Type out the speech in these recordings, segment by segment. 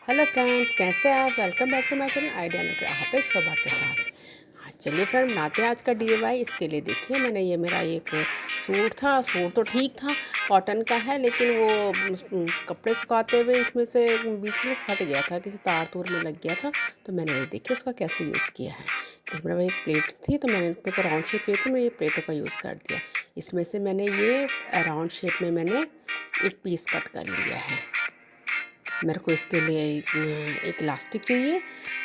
Hello friends, कैसे हैं आप। Welcome back to my channel idea लेकर यहाँ पे शोभा के साथ। हाँ चलिए फ्रेंड, बनाते हैं आज का DIY। इसके लिए देखिए, मैंने ये मेरा एक सूट तो ठीक था, कॉटन का है, लेकिन वो कपड़े सुखाते हुए इसमें से बीच में फट गया था, किसी तार तूर में लग गया था। तो मैंने ये देखिए उसका कैसे यूज़ किया है। देख, मेरा एक प्लेट थी तो मैंने उसमें राउंड शेप चाहिए, तो मैं ये प्लेटों का यूज़ कर दिया। इसमें से मैंने ये राउंड शेप में मैंने एक पीस कट कर लिया है। मेरे को इसके लिए एक इलास्टिक चाहिए।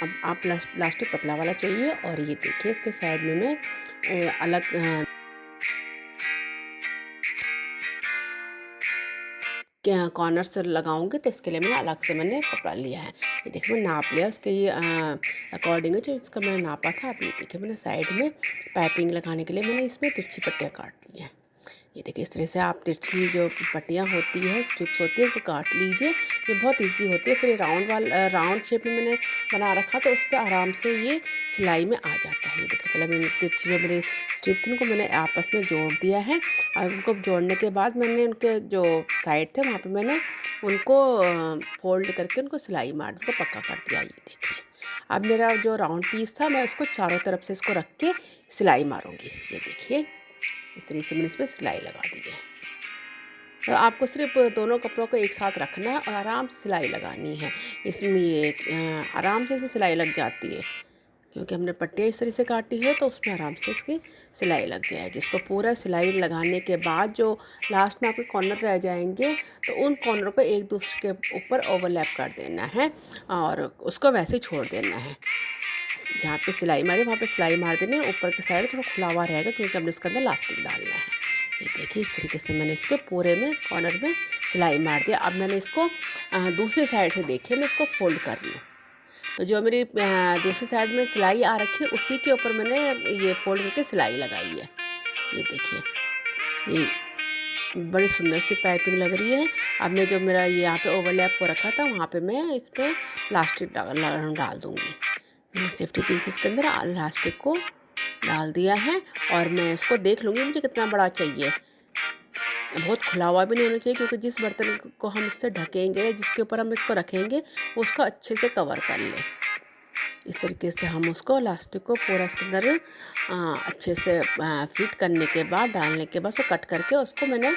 अब आप प्लास्टिक पतला वाला चाहिए। और ये देखिए, इसके साइड में मैं अलग कॉर्नर से लगाऊंगी, तो इसके लिए मैंने अलग से कपड़ा लिया है। ये देखिए, मैं नाप लिया उसके ये अकॉर्डिंग जो इसका मैंने नापा था। अब ये देखिए, मैंने साइड में पाइपिंग लगाने के लिए मैंने इसमें तिरछी पट्टियाँ काट ली हैं। ये देखिए, इस तरह से आप तिरछी जो पट्टियाँ होती है, स्ट्रिप्स होती है, उसको काट लीजिए। ये बहुत इजी होती है। फिर राउंड शेप में मैंने बना रखा, तो उस पर आराम से ये सिलाई में आ जाता है। ये देखिए, पहले मैंने तिरछी जो मेरी स्ट्रिप थी उनको मैंने आपस में जोड़ दिया है। और उनको जोड़ने के बाद मैंने उनके जो साइड थे वहाँ पे मैंने उनको फोल्ड करके उनको सिलाई मार उनको पक्का कर दिया। ये देखिए, अब मेरा जो राउंड पीस था, मैं उसको चारों तरफ से इसको रख के सिलाई मारूंगी। ये देखिए, इस तरीके से मैंने इस पर सिलाई लगा दी है। तो आपको सिर्फ दोनों कपड़ों को एक साथ रखना है और आराम से सिलाई लगानी है। इसमें ये आराम से इसमें सिलाई लग जाती है, क्योंकि हमने पट्टियाँ इस तरह से काटी है, तो उसमें आराम से इसकी सिलाई लग जाएगी। इसको पूरा सिलाई लगाने के बाद जो लास्ट में आपके कॉर्नर रह जाएंगे, तो उन कॉर्नर को एक दूसरे के ऊपर ओवरलैप कर देना है और उसको वैसे ही छोड़ देना है। जहाँ पे सिलाई मारी वहाँ पे सिलाई मार देनी है। ऊपर की साइड थोड़ा खुला हुआ रहेगा, क्योंकि हमने इसके अंदर इलास्टिक डालना है। ये देखिए, इस तरीके से मैंने इसके पूरे में कॉर्नर में सिलाई मार दिया। अब मैंने इसको दूसरी साइड से देखिए मैं इसको फोल्ड कर रही हूँ। तो जो मेरी दूसरी साइड में सिलाई आ रखी है, उसी के ऊपर मैंने ये फोल्ड करके सिलाई लगाई है। ये देखिए, ये बड़ी सुंदर सी पाइपिंग लग रही है। अब मैं जो मेरा ये यहाँ पे ओवरलैप हो रखा था, वहाँ पे मैं इस पर प्लास्टिक डाल दूँगी। मैंने सेफ्टी पिन से इसके अंदर इलास्टिक को डाल दिया है और मैं इसको देख लूँगी मुझे कितना बड़ा चाहिए। बहुत खुला हुआ भी नहीं होना चाहिए, क्योंकि जिस बर्तन को हम इससे ढकेंगे, जिसके ऊपर हम इसको रखेंगे, वो उसको अच्छे से कवर कर ले। इस तरीके से हम उसको इलास्टिक को पूरा इसके अंदर अच्छे से फिट करने के बाद, डालने के बाद उसको कट करके उसको मैंने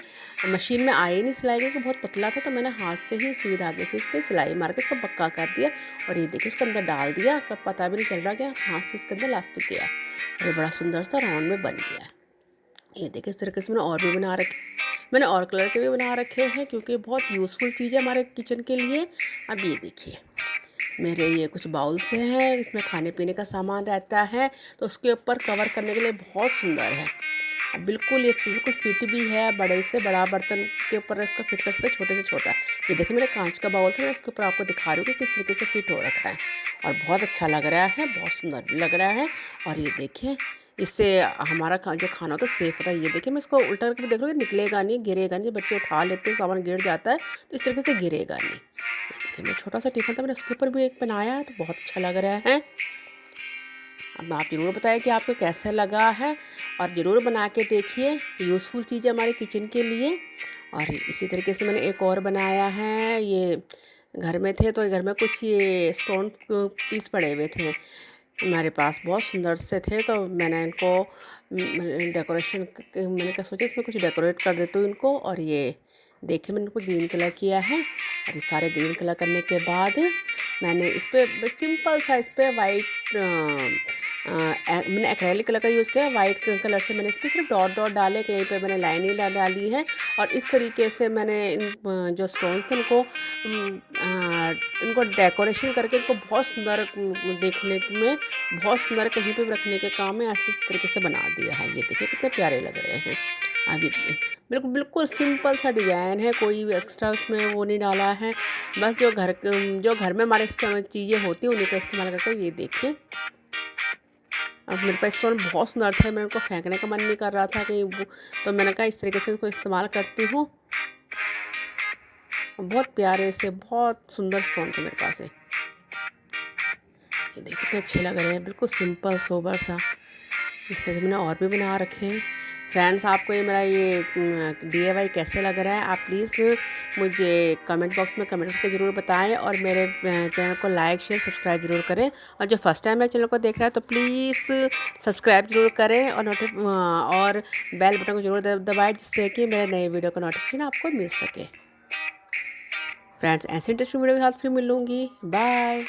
मशीन में आई नहीं सिलाई, क्योंकि बहुत पतला था, तो मैंने हाथ से ही सुई धागे से इस पर सिलाई मार के उसको पक्का कर दिया। और ये देखिए, उसके अंदर डाल दिया, कब पता भी नहीं चल रहा, कि हाथ से इसके अंदर इलास्टिक किया और ये बड़ा सुंदर सा राउंड में बन गया है। ये देखिए, इस तरीके से मैंने और भी बना रखे, मैंने और कलर के भी बना रखे हैं, क्योंकि बहुत यूज़फुल चीज़ है हमारे किचन के लिए। अब ये देखिए, मेरे ये कुछ बाउल्स हैं, इसमें खाने पीने का सामान रहता है, तो उसके ऊपर कवर करने के लिए बहुत सुंदर है। अब बिल्कुल ये बिल्कुल फिट भी है, बड़े से बड़ा बर्तन के ऊपर इसका फिट कर सकते हैं, छोटे से छोटा। ये देखिए, मेरा कांच का बाउल था, मैं इसके ऊपर आपको दिखा रही हूँ कि किस तरीके से फिट हो रखा है और बहुत अच्छा लग रहा है, बहुत सुंदर भी लग रहा है। और ये देखिए, इससे हमारा जो खाना तो सेफ होता है। ये देखिए, मैं इसको उल्टा करके देख रही हूँ, निकलेगा नहीं, गिरेगा नहीं। बच्चे उठा लेते हैं, सामान गिर जाता है, तो इस तरीके से गिरेगा नहीं। ये देखिए, मैं छोटा सा टिफिन था, मैंने उसके ऊपर भी एक बनाया है, तो बहुत अच्छा लग रहा है। अब आप ज़रूर बताएं कि आपको कैसा लगा है, और ज़रूर बना के देखिए। यूज़फुल चीज़ है हमारे किचन के लिए। और इसी तरीके से मैंने एक और बनाया है। ये घर में थे, तो घर में कुछ ये स्टोन पीस पड़े हुए थे हमारे पास, बहुत सुंदर से थे, तो मैंने इनको डेकोरेशन मैंने क्या सोचा, इसमें कुछ डेकोरेट कर देती हूँ इनको। और ये देखिए, मैंने इनको ग्रीन कलर किया है, और ये सारे ग्रीन कलर करने के बाद मैंने इस पर सिंपल सा इस पर वाइट मैंने एक्रेलिक कलर का यूज़ किया है। वाइट कलर से मैंने इस पर सिर्फ डॉट डॉट डाले, कहीं पे मैंने लाइन ही डाली है। और इस तरीके से मैंने इन जो स्टोन्स थे इनको डेकोरेशन करके इनको बहुत सुंदर देखने में, बहुत सुंदर कहीं पे भी रखने के काम में ऐसे तरीके से बना दिया है। ये देखिए, कितने प्यारे लग रहे हैं। अभी बिल्कुल बिल्कुल सिंपल सा डिज़ाइन है, कोई भी एक्स्ट्रा उसमें वो नहीं डाला है। बस जो घर में हमारे चीज़ें होती हैं उन्हीं का इस्तेमाल करके। ये देखिए, अब मेरे पास स्टोन बहुत सुंदर थे, मैं उनको फेंकने का मन नहीं कर रहा था कहीं, तो मैंने कहा इस तरीके से इसको इस्तेमाल करती हूँ। बहुत प्यारे से, बहुत सुंदर स्टोन थे मेरे पास है। ये देखिए, कितने अच्छे लग रहे हैं, बिल्कुल सिंपल सोबर सा। इस तरह मैंने और भी बना रखे हैं। फ्रेंड्स, आपको ये मेरा ये DIY कैसे लग रहा है, आप प्लीज़ मुझे कमेंट बॉक्स में कमेंट करके ज़रूर बताएं, और मेरे चैनल को लाइक शेयर सब्सक्राइब ज़रूर करें। और जो फर्स्ट टाइम मेरे चैनल को देख रहा है तो प्लीज़ सब्सक्राइब ज़रूर करें, और बेल बटन को ज़रूर दबाएं, जिससे कि मेरे नए वीडियो का नोटिफिकेशन आपको मिल सके। फ्रेंड्स, ऐसे इंटरेस्टिंग वीडियो के साथ फिर मिलूँगी। बाय।